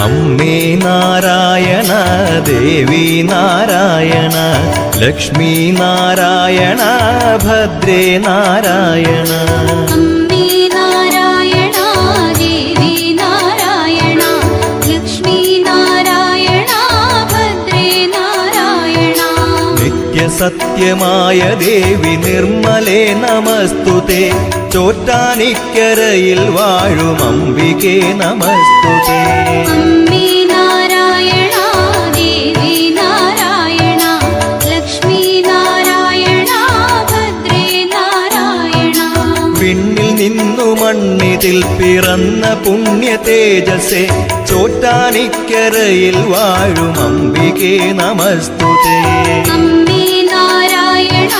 അമ്മേ നാരായണ ദേവി നാരായണ ലക്ഷ്മി നാരായണ ഭദ്രേ നാരായണ. അമ്മേ നാരായണ ദേവി നാരായണ ലക്ഷ്മി നാരായണ ഭദ്രേ നാരായണ. നിത്യസത്യമായ ദേവി നിർമ്മലേ നമസ്തുതേ. ചോറ്റാനിക്കരയിൽ വാഴും അംബികേ നമസ്തുതേ. അമ്മേ നാരായണ ദേവി നാരായണ ലക്ഷ്മി നാരായണ ഭദ്രേ നാരായണ. വിണ്ണിൽ നിന്നു മണ്ണിതിൽ പിറന്ന പുണ്യ തേജസ്സേ. ചോറ്റാനിക്കരയിൽ വാഴും അംബികേ നമസ്തുതേ. അമ്മേ നാരായണ